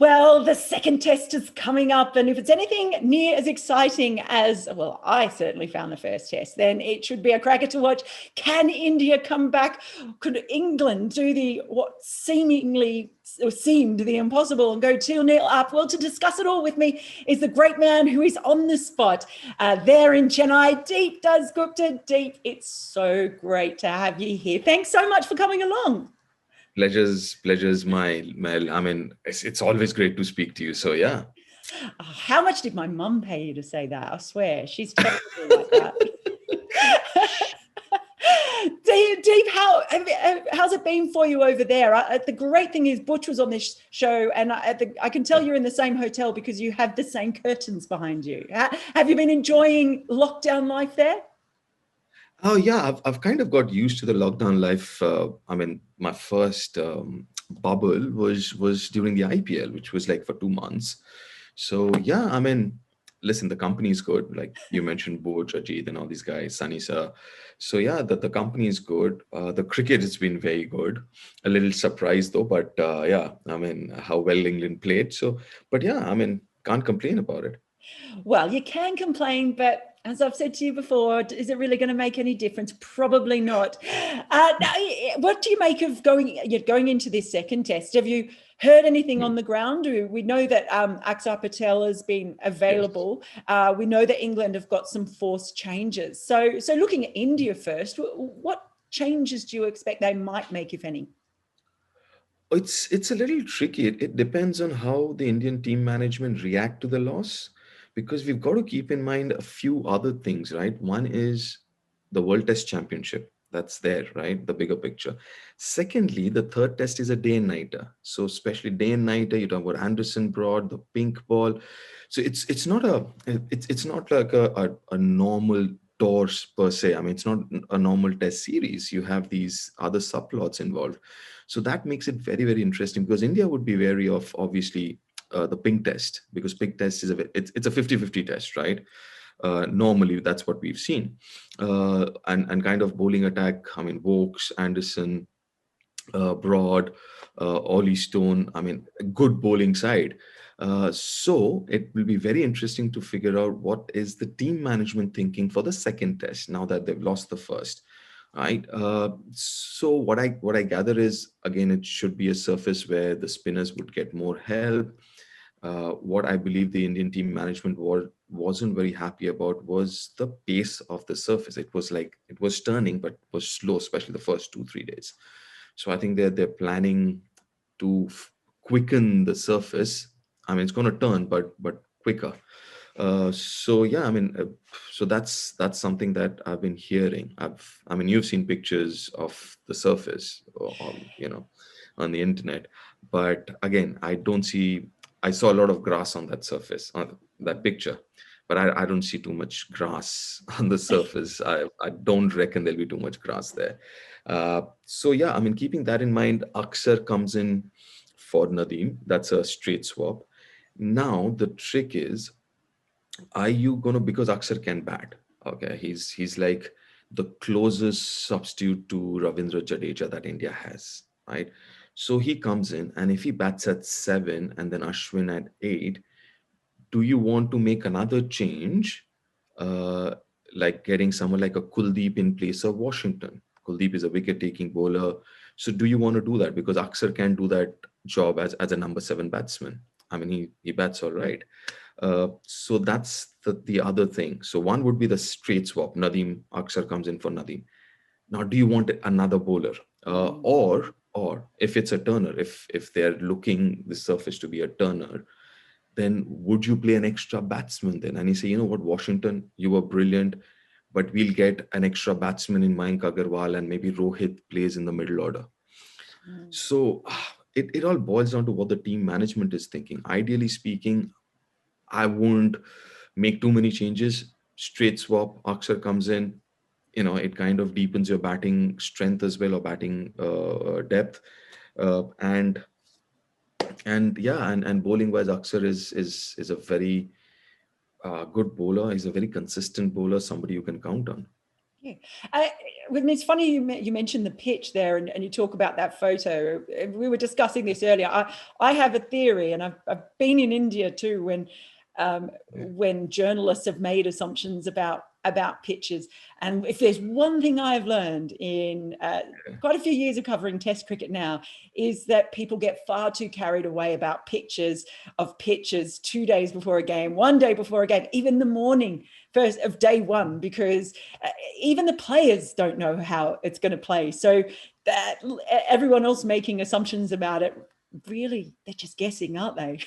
Well, the second test is coming up, and if it's anything near as exciting as, well, I certainly found the first test, then it should be a cracker to watch. Can India come back? Could England do what seemingly or seemed the impossible and go 2-0 up? Well, to discuss it all with me is the great man who is on the spot there in Chennai, Deep Dasgupta. Deep, it's so great to have you here. Thanks so much for coming along. Pleasure's my. I mean, it's always great to speak to you. So yeah. How much did my mum pay you to say that? I swear, she's terrible like that. Deep, how's it been for you over there? The great thing is Butch was on this show, and I can tell you're in the same hotel because you have the same curtains behind you. Have you been enjoying lockdown life there? Oh yeah, I've kind of got used to the lockdown life. I mean, my first bubble was during the IPL, which was like for 2 months. So yeah, I mean, listen, the company is good. Like you mentioned, Boj, Ajit, and all these guys, Sunny sir. So yeah, the company is good. The cricket has been very good. A little surprised though, but yeah, I mean, how well England played. So, but yeah, I mean, can't complain about it. Well, you can complain, but as I've said to you before, is it really going to make any difference? Probably not. What do you make of going into this second test? Have you heard anything on the ground? We know that Axar Patel has been available. Yes. We know that England have got some forced changes. So looking at India first, what changes do you expect they might make, if any? It's a little tricky. It depends on how the Indian team management react to the loss, because we've got to keep in mind a few other things, right? One is the World Test Championship. That's there, right? The bigger picture. Secondly, the third test is a day and nighter. So especially day and nighter, you talk about Anderson Broad, the pink ball. So it's not like a normal tours per se. I mean, it's not a normal test series. You have these other subplots involved. So that makes it very, very interesting, because India would be wary of, obviously, the pink test, because pink test is it's a 50-50 test, right? Normally, that's what we've seen. And kind of bowling attack, I mean, Vokes, Anderson, Broad, Ollie Stone, I mean, a good bowling side. So it will be very interesting to figure out what is the team management thinking for the second test now that they've lost the first. Right. So what I gather is, again, it should be a surface where the spinners would get more help. What I believe the Indian team management wasn't very happy about was the pace of the surface. It was like it was turning, but was slow, especially the first 2-3 days. So I think they're planning to quicken the surface. I mean, it's going to turn, but quicker. So yeah, I mean, so that's something that I've been hearing. I mean, you've seen pictures of the surface, on the internet, but again, I saw a lot of grass on that surface, on that picture, but I don't see too much grass on the surface. I don't reckon there'll be too much grass there. So yeah, I mean, keeping that in mind, Axar comes in for Nadeem. That's a straight swap. Now the trick is, are you gonna, because Axar can bat? Okay, he's like the closest substitute to Ravindra Jadeja that India has, right? So he comes in, and if he bats at 7 and then Ashwin at 8, do you want to make another change, uh, like getting someone like a Kuldeep in place of Washington? Kuldeep is a wicket-taking bowler. So do you want to do that? Because Axar can do that job as a number 7 batsman. I mean, he bats all right. So that's the other thing. So one would be the straight swap. Nadeem, Axar comes in for Nadeem. Now, do you want another bowler? Or if it's a turner, if they're looking the surface to be a turner, then would you play an extra batsman then? And you say, you know what, Washington, you were brilliant, but we'll get an extra batsman in Mayank Agarwal, and maybe Rohit plays in the middle order. So it all boils down to what the team management is thinking. Ideally speaking, I won't make too many changes. Straight swap, Axar comes in. It kind of deepens your batting strength as well, or batting depth. And yeah, and bowling wise, Axar is a very good bowler. He's a very consistent bowler, somebody you can count on. Yeah. Uh, it's funny you mentioned the pitch there, and you talk about that photo. We were discussing this earlier. I have a theory, and I've been in India too when journalists have made assumptions about pitches. And if there's one thing I've learned in quite a few years of covering Test cricket now, is that people get far too carried away about pictures of pitches 2 days before a game, 1 day before a game, even the morning first of day one, because even the players don't know how it's going to play. So that everyone else making assumptions about it, really, they're just guessing, aren't they?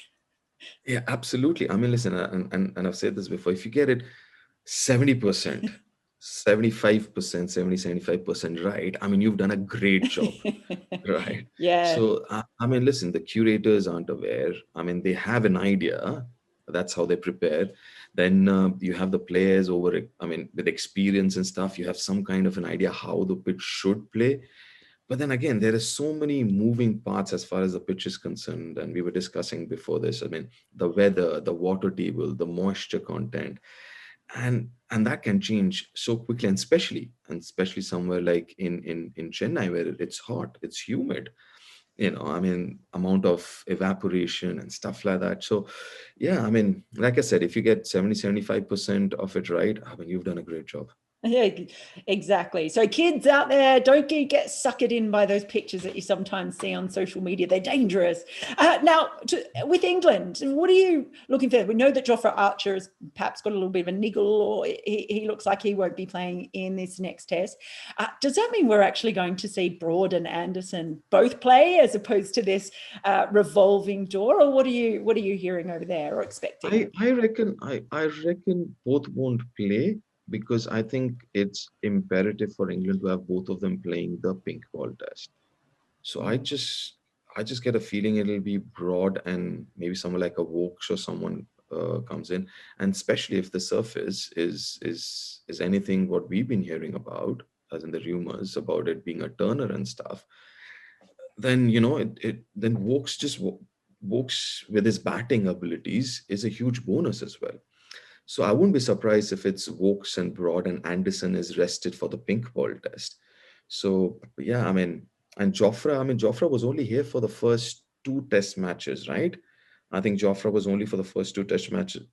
Yeah, absolutely. I mean, listen, and I've said this before, if you get it 70%, 75%, 75% right, I mean, you've done a great job. Right. Yeah. So, I mean, listen, the curators aren't aware. I mean, they have an idea. That's how they prepare. Then you have the players over, I mean, with experience and stuff, you have some kind of an idea how the pitch should play. But then again, there are so many moving parts as far as the pitch is concerned. And we were discussing before this, I mean, the weather, the water table, the moisture content, and that can change so quickly, and especially somewhere like in Chennai, where it's hot, it's humid, I mean, amount of evaporation and stuff like that. So yeah, I mean, like I said, if you get 70, 75% of it right, I mean, you've done a great job. Yeah, exactly. So kids out there, don't get suckered in by those pictures that you sometimes see on social media. They're dangerous. Now, with England, what are you looking for? We know that Jofra Archer has perhaps got a little bit of a niggle, or he looks like he won't be playing in this next test. Does that mean we're actually going to see Broad and Anderson both play, as opposed to this revolving door? Or what are you hearing over there or expecting? I reckon both won't play, because I think it's imperative for England to have both of them playing the pink ball test. So I just get a feeling it'll be Broad and maybe someone like a Vokes or someone comes in, and especially if the surface is anything what we've been hearing about, as in the rumors about it being a Turner and stuff, then then Vokes with his batting abilities is a huge bonus as well. So I wouldn't be surprised if it's Vokes and Broad and Anderson is rested for the pink ball test. So yeah, I mean, Jofra was only here for the first two test matches, right? I think Jofra was only for the first two test matches.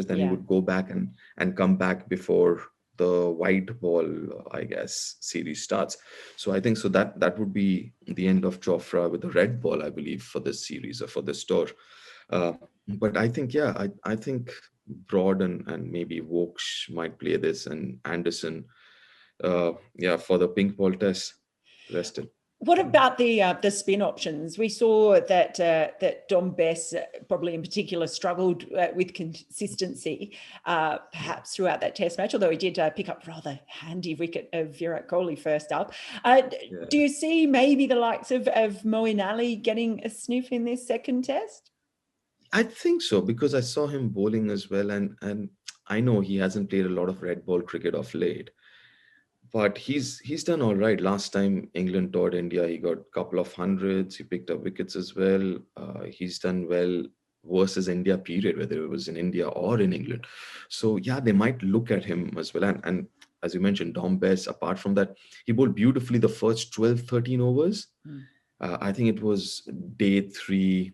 Then he Yeah. would go back and come back before the white ball, I guess, series starts. So I think so that would be the end of Jofra with the red ball, I believe, for this series or for this tour. Uh, but I think, yeah, I think Broad and maybe Vokes might play this, and Anderson, yeah, for the pink ball test, rested. What about the spin options? We saw that Dom Bess, probably in particular, struggled with consistency, perhaps throughout that Test match. Although he did pick up a rather handy wicket of Virat Kohli first up. Do Yeah. you see maybe the likes of Moeen Ali getting a sniff in this second Test? I think so, because I saw him bowling as well, and I know he hasn't played a lot of red ball cricket of late, but he's done all right. Last time England toured India, he got a couple of hundreds. He picked up wickets as well. He's done well versus India period, whether it was in India or in England. So yeah, they might look at him as well. And as you mentioned, Dom Bess, apart from that, he bowled beautifully the first 12, 13 overs. Mm. I think it was day three,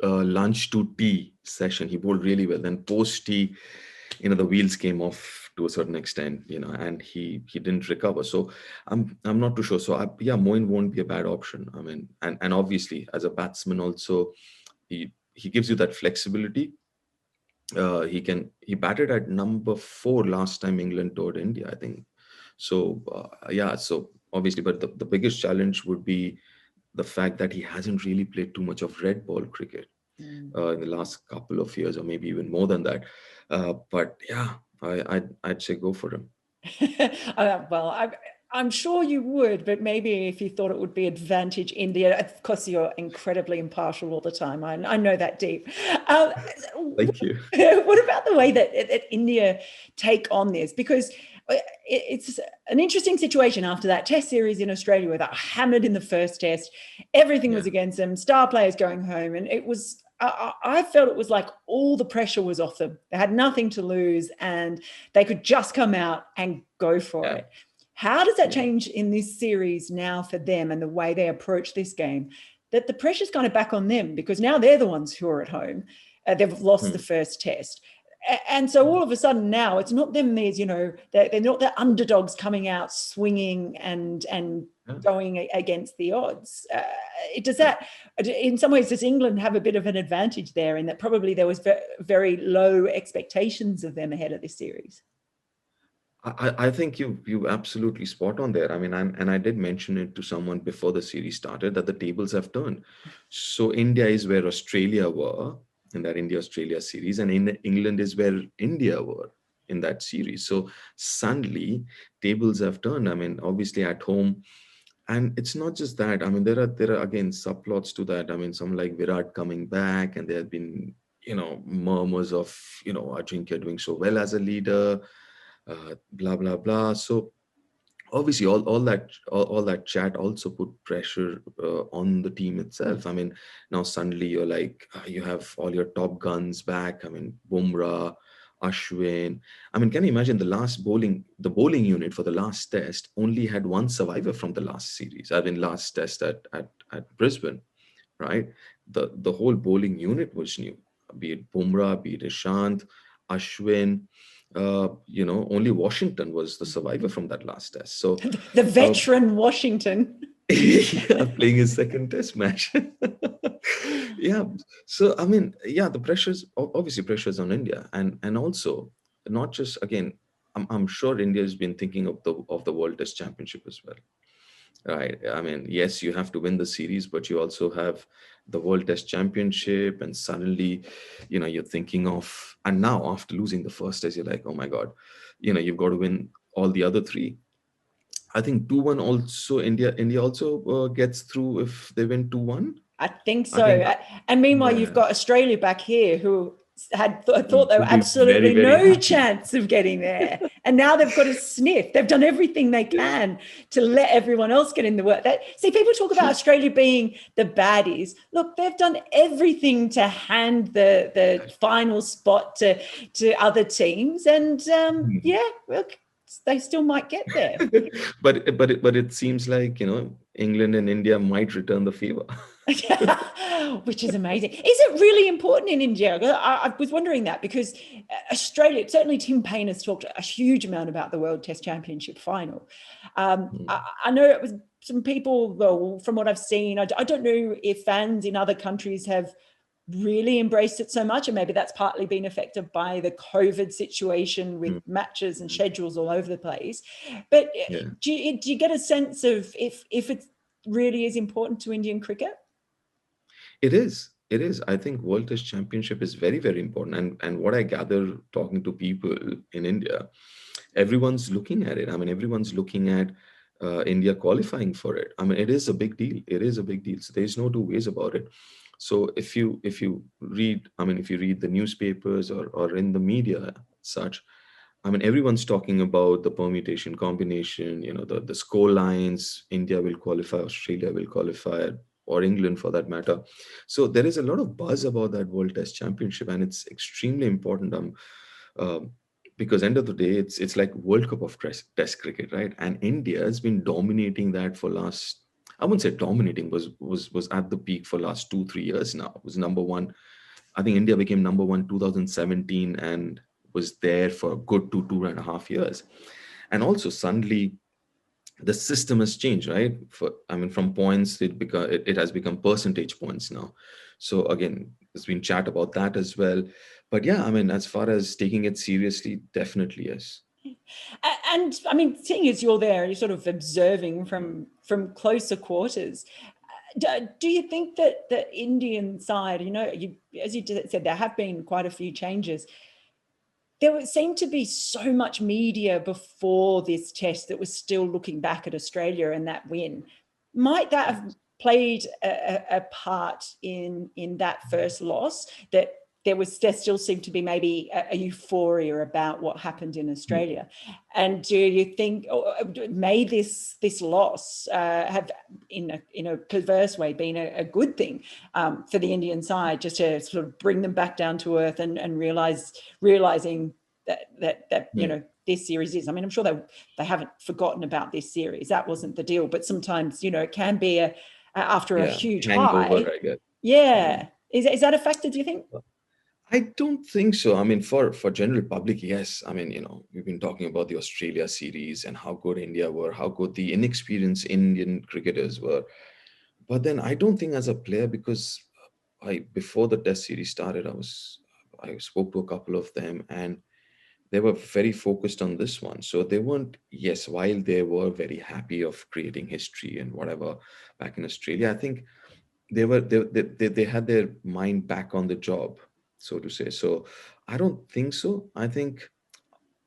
lunch to tea session. He bowled really well. Then post tea, the wheels came off to a certain extent, and he didn't recover. So I'm not too sure. So yeah, Moin won't be a bad option. I mean, and obviously as a batsman also, he gives you that flexibility. He batted at number 4 last time England toured India, I think. So yeah, so obviously, but the biggest challenge would be the fact that he hasn't really played too much of red ball cricket Mm. in the last couple of years, or maybe even more than that. But yeah, I'd say go for him. Well, I'm sure you would, but maybe if you thought it would be advantage India. Of course, you're incredibly impartial all the time. I know that deep. Uh, Thank you. what about the way that India take on this? Because it's an interesting situation after that Test series in Australia, where they were hammered in the first Test. Everything Yeah. was against them. Star players going home, and it was I felt it was like all the pressure was off them. They had nothing to lose and they could just come out and go for it. How does that change in this series now for them and the way they approach this game? That the pressure's kind of back on them because now they're the ones who are at home. They've lost the first test. And so all of a sudden now it's not them, there's, they're not the underdogs coming out swinging and going against the odds. Does that, in some ways, does England have a bit of an advantage there in that probably there was very low expectations of them ahead of this series? I think you absolutely spot on there. I mean, I did mention it to someone before the series started that the tables have turned. So India is where Australia were in that India-Australia series, and England is where India were in that series. So suddenly tables have turned. I mean, obviously at home, and it's not just that. I mean, there are again subplots to that. I mean, some like Virat coming back, and there have been murmurs of Ajinkya doing so well as a leader, blah blah blah. So obviously all that chat also put pressure on the team itself. I mean, now suddenly you're like you have all your top guns back. I mean, Bumrah, Ashwin. I mean, can you imagine the bowling unit for the last test only had one survivor from the last series? I mean, last test at Brisbane, right? The whole bowling unit was new, be it Bumrah, be it Ishant, Ashwin. Only Washington was the survivor from that last test. So the veteran Washington. Playing his second test match. Yeah. So I mean, the pressures on India, and also not just again. I'm sure India has been thinking of the World Test Championship as well. Right. I mean, yes, you have to win the series, but you also have the World Test Championship, and suddenly, you're thinking of, and now after losing the first test, you're like, oh my God, you've got to win all the other three. I think 2-1 also India also gets through if they win 2-1. I think I so. think, And meanwhile, you've yeah, got Australia back here who had thought there were would be very, absolutely very no happy. chance of getting there. And now they've got a sniff. They've done everything they can to let everyone else get in the work. See, people talk about Australia being the baddies. Look, they've done everything to hand the final spot to other teams. And look, they still might get there. but it seems like England and India might return the favor. Which is amazing. Is it really important in India? I was wondering that because Australia, certainly Tim Payne has talked a huge amount about the World Test Championship final. I know it was some people, well, from what I've seen, I don't know if fans in other countries have really embraced it so much, and maybe that's partly been affected by the COVID situation with matches and schedules all over the place. But do you get a sense of if it really is important to Indian cricket? It is. It is. I think World Test Championship is very, very important. And what I gather talking to people in India, everyone's looking at it. I mean, everyone's looking at India qualifying for it. I mean, it is a big deal. It is a big deal. So there's no two ways about it. So if you read, I mean, if you read the newspapers or in the media, such, I mean, everyone's talking about the permutation combination, the score lines. India will qualify, Australia will qualify, or England for that matter. So there is a lot of buzz about that World Test Championship, and it's extremely important. Because end of the day, it's like World Cup of Test cricket, right? And India has been dominating that for last. I wouldn't say dominating, was at the peak for last 2-3 years now. It was number one. I think India became number one 2017 and was there for a good 2.5 years. And also suddenly the system has changed, right? From points, it has become percentage points now. So again, there's been chat about that as well. But yeah, I mean, as far as taking it seriously, definitely yes. And I mean, seeing as you're there, you're sort of observing from closer quarters. Do you think that the Indian side, as you said, there have been quite a few changes. There seemed to be so much media before this test that was still looking back at Australia and that win. Might that have played a part in that first loss, that there still seemed to be maybe a euphoria about what happened in Australia. And do you think, may this loss have, in a perverse way, been a good thing for the Indian side, just to sort of bring them back down to earth and realizing that this series is, I mean, I'm sure they haven't forgotten about this series. That wasn't the deal. But sometimes, it can be after a huge hangover, high. I guess. Yeah. Is that a factor, do you think? I don't think so. I mean, for general public, yes. I mean, we've been talking about the Australia series and how good India were, how good the inexperienced Indian cricketers were. But then I don't think as a player, because before the test series started, I spoke to a couple of them, and they were very focused on this one. So they weren't, yes, while they were very happy of creating history and whatever back in Australia, I think they had their mind back on the job, so to say. So I don't think so. I think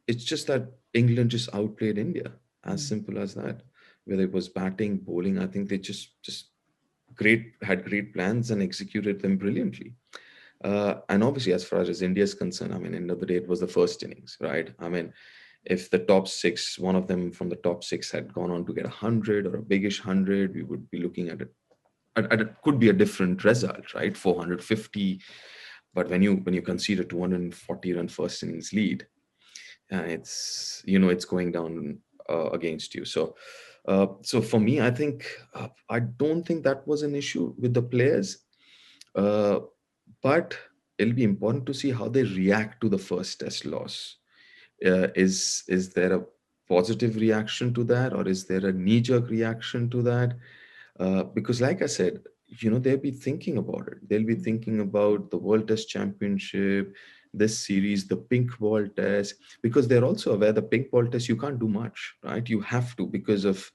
it's just that England just outplayed India, as simple as that. Whether it was batting, bowling, I think they just had great plans and executed them brilliantly. And obviously, as far as India is concerned, I mean, end of the day, it was the first innings, right? I mean, if the top six, one of them from the top six had gone on to get 100 or a biggish 100, we would be looking at it. It could be a different result, right? 450. But when you concede a 240 run first innings lead, it's going down against you. So for me, I think I don't think that was an issue with the players. Uh, but it'll be important to see how they react to the first test loss. Is there a positive reaction to that, or is there a knee-jerk reaction to that? Because, like I said, they'll be thinking about it. They'll be thinking about the World Test Championship, this series, the pink ball test, because they're also aware the pink ball test, you can't do much, right? You have to, because of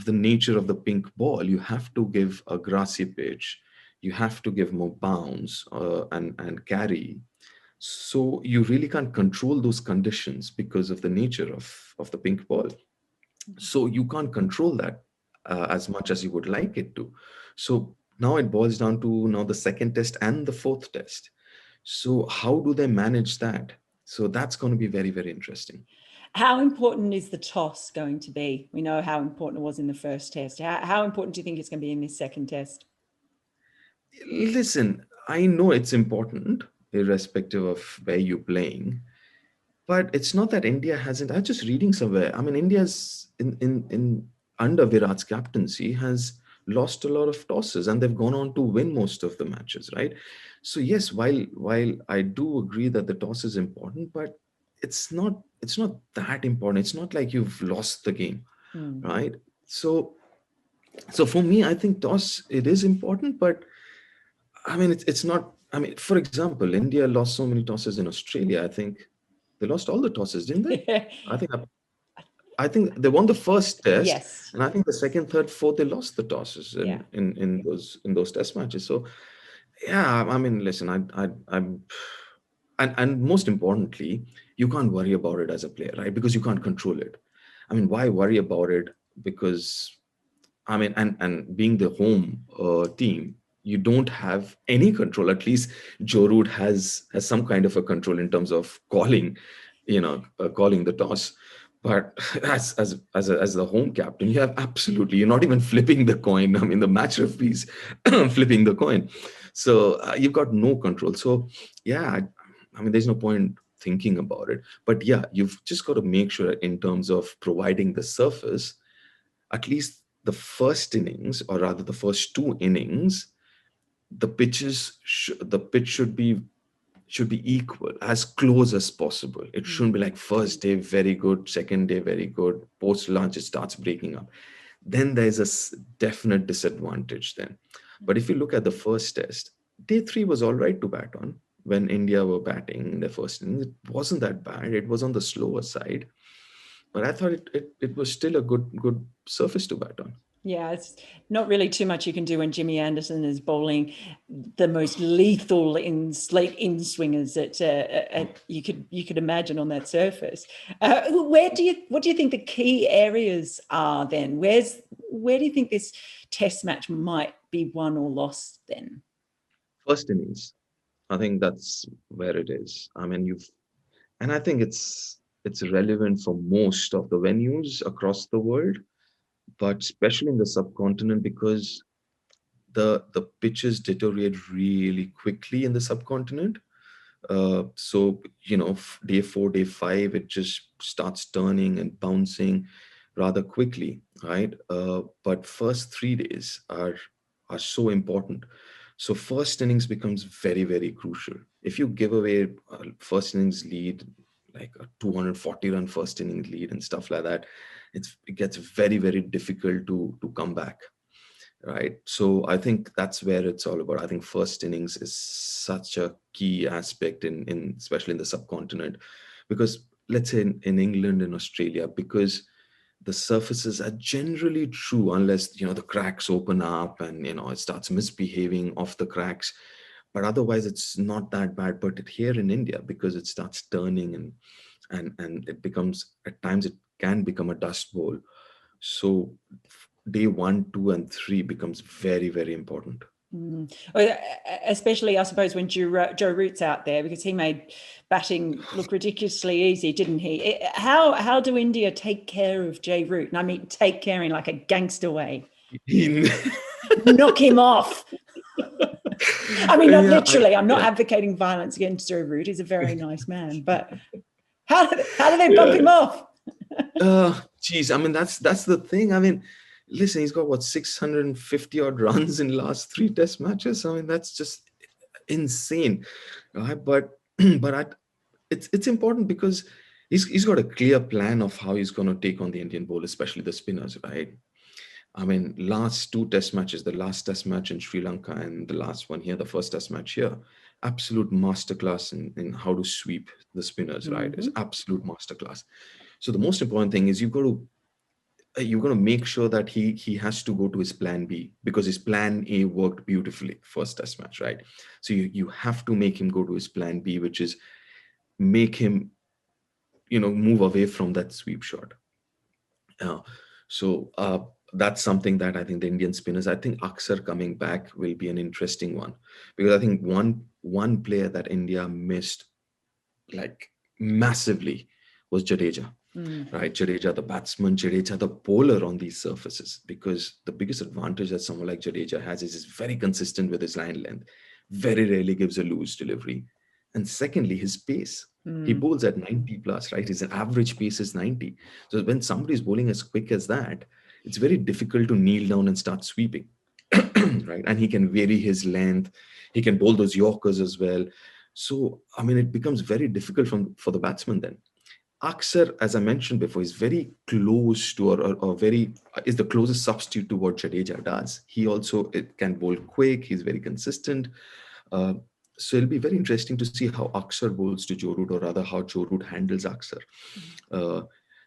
the nature of the pink ball, you have to give a grassy pitch, you have to give more bounce and carry. So you really can't control those conditions because of the nature of the pink ball. So you can't control that as much as you would like it to. So now it boils down to now the second test and the fourth test. So how do they manage that? So that's going to be very, very interesting. How important is the toss going to be? We know how important it was in the first test. How important do you think it's going to be in this second test? Listen, I know it's important, irrespective of where you're playing, but it's not that India hasn't. I was just reading somewhere. I mean, India's in under Virat's captaincy has lost a lot of tosses, and they've gone on to win most of the matches, right? So yes, while I do agree that the toss is important, but it's not that important. It's not like you've lost the game, right? So for me, I think toss, it is important, but I mean, it's not. I mean, for example, India lost so many tosses in Australia. I think they lost all the tosses, didn't they? I think I think they won the first test, Yes. and I think the second, third, fourth, they lost the tosses in Yeah. in those test matches. So yeah, I mean, listen, I'm and most importantly, you can't worry about it as a player, right? Because you can't control it. I mean, why worry about it? Because I mean, and being the home team, you don't have any control. At least Joe Root has some kind of a control in terms of calling the toss. But as the home captain, you have absolutely, you're not even flipping the coin. I mean, the match referees flipping the coin, so you've got no control. So yeah, I mean, there's no point thinking about it. But yeah, you've just got to make sure in terms of providing the surface, at least the first innings, or rather the first two innings, the pitch should be equal, as close as possible. It shouldn't be like first day very good, second day very good, post lunch it starts breaking up. Then there's a definite disadvantage then. But if you look at the first test, day three was all right to bat on. When India were batting in their first innings, it wasn't that bad. It was on the slower side, but I thought it was still a good surface to bat on. Yeah, it's not really too much you can do when Jimmy Anderson is bowling the most lethal in swingers that you could imagine on that surface. What do you think the key areas are then? Where do you think this test match might be won or lost then? First innings. I think that's where it is. I mean, and I think it's relevant for most of the venues across the world, but especially in the subcontinent because the pitches deteriorate really quickly in the subcontinent. So, day 4, day 5, it just starts turning and bouncing rather quickly, right? But first 3 days are so important. So first innings becomes very, very crucial. If you give away a first innings lead, like a 240 run first innings lead and stuff like that, it gets very, very difficult to come back, right? So I think that's where it's all about. I think first innings is such a key aspect in especially in the subcontinent, because let's say in England and Australia, because the surfaces are generally true unless the cracks open up and it starts misbehaving off the cracks, but otherwise it's not that bad. But here in India, because it starts turning and it becomes, at times it can become a dust bowl. So day 1, 2, and 3 becomes very, very important. Well, especially, I suppose, when Joe Root's out there, because he made batting look ridiculously easy, didn't he? How do India take care of Joe Root? And I mean, take care in like a gangster way. Knock him off. I mean, not literally. I'm not advocating violence against Joe Root. He's a very nice man. But how do they bump him off? Geez, I mean, that's the thing. I mean, listen, he's got what, 650 odd runs in last 3 test matches. I mean, that's just insane, right? But it's important because he's got a clear plan of how he's going to take on the Indian bowl, especially the spinners, right? I mean, last 2 test matches, the last test match in Sri Lanka and the last one here, the first test match here, absolute masterclass in how to sweep the spinners, right? It's absolute masterclass. So the most important thing is you've got to make sure that he has to go to his plan B, because his plan A worked beautifully first test match, right? So you have to make him go to his plan B, which is make him move away from that sweep shot. So that's something that I think the Indian spinners, I think Axar coming back will be an interesting one, because I think one player that India missed like massively was Jadeja. Right, Jadeja, the batsman, Jadeja, the bowler on these surfaces, because the biggest advantage that someone like Jadeja has is he's very consistent with his line length, very rarely gives a loose delivery. And secondly, his pace. He bowls at 90 plus, right? His average pace is 90. So when somebody's bowling as quick as that, it's very difficult to kneel down and start sweeping, right? And he can vary his length. He can bowl those Yorkers as well. So, I mean, it becomes very difficult for the batsman then. Axar, as I mentioned before, is very close to or very is the closest substitute to what Jadeja does. He also it can bowl quick. He's very consistent. Uh, so it'll be very interesting to see how Axar bowls to Joe Root, or rather how Joe Root handles Axar. Uh,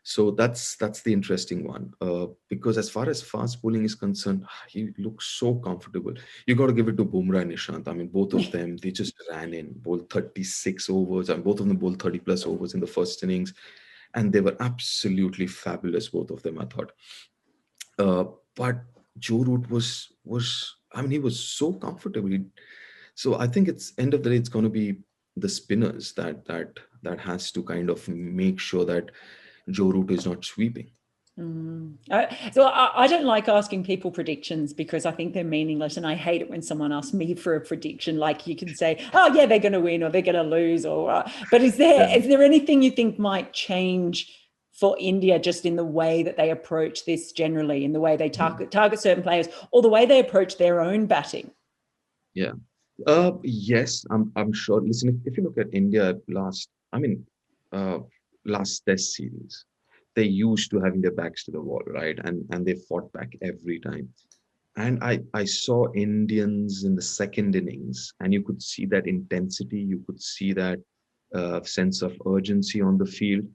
so that's the interesting one, because as far as fast bowling is concerned, he looks so comfortable. You got to give it to Bumrah and Nishant. I mean, both of them, they just ran in, bowled 36 overs, and both of them bowled 30 plus overs in the first innings, and they were absolutely fabulous, both of them, I thought. Uh, but Joe Root was I mean, he was so comfortable. So I think it's end of the day, it's going to be the spinners that has to kind of make sure that Joe Root is not sweeping. So I don't like asking people predictions because I think they're meaningless, and I hate it when someone asks me for a prediction. Like, you can say, "Oh yeah, they're going to win or they're going to lose," or but is there anything you think might change for India just in the way that they approach this generally, in the way they target certain players, or the way they approach their own batting? Yeah. Yes, I'm sure. Listen, if you look at India last Test series, they used to having their backs to the wall, right? And they fought back every time. And I saw Indians in the second innings, and you could see that intensity, you could see that sense of urgency on the field,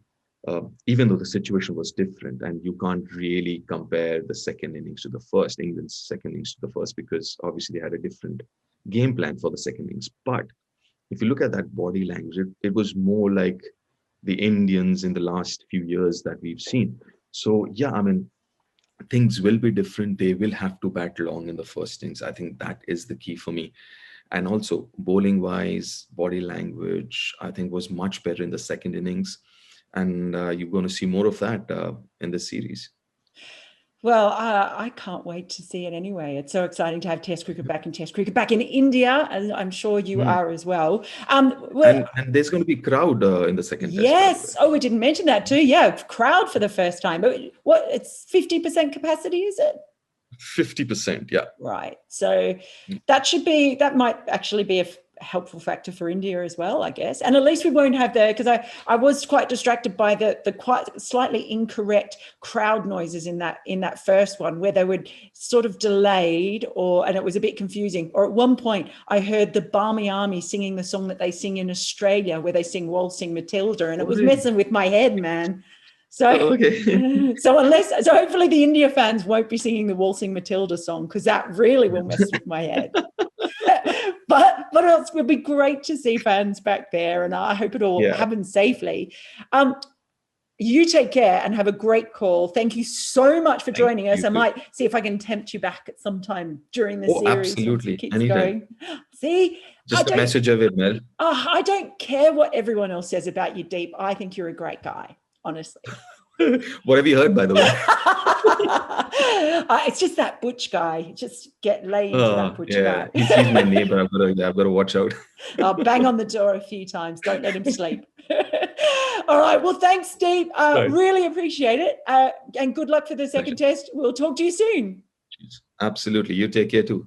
even though the situation was different, and you can't really compare the second innings to the first, England's second innings to the first, because obviously they had a different game plan for the second innings. But if you look at that body language, it was more like the Indians in the last few years that we've seen. So yeah, I mean, things will be different. They will have to bat long in the first innings. I think that is the key for me. And also bowling wise, body language, I think was much better in the second innings. And you're going to see more of that in this series. Well, I can't wait to see it anyway. It's so exciting to have Test cricket back and Test cricket back in India, and I'm sure you Hmm. are as well. And there's going to be crowd in the second test, by the way. Yes. Oh, we didn't mention that too. Yeah, crowd for the first time. But what? It's 50% capacity, is it? 50%, yeah. Right. So that might actually be a helpful factor for India as well, I guess. And at least we won't have because I was quite distracted by the quite slightly incorrect crowd noises in that first one, where they were sort of delayed, and it was a bit confusing. Or at one point I heard the Barmy Army singing the song that they sing in Australia, where they sing Waltzing Matilda, and it was messing with my head, man. So, Okay. so hopefully the India fans won't be singing the Waltzing Matilda song, because that really will mess with my head. but it will be great to see fans back there, and I hope it all happens safely. You take care and have a great call. Thank you so much for joining us. I might see if I can tempt you back at some time during the series. Absolutely. Keeps Anytime. Going. See? Just a message away, Mel. I don't care what everyone else says about you, Deep. I think you're a great guy, honestly. What have you heard, by the way? It's just that Butch guy. Just get laid into that Butch guy. He's my neighbor. I've got to watch out. I'll bang on the door a few times. Don't let him sleep. All right. Well, thanks, Deep. Really appreciate it. And good luck for the second test. We'll talk to you soon. Absolutely. You take care too.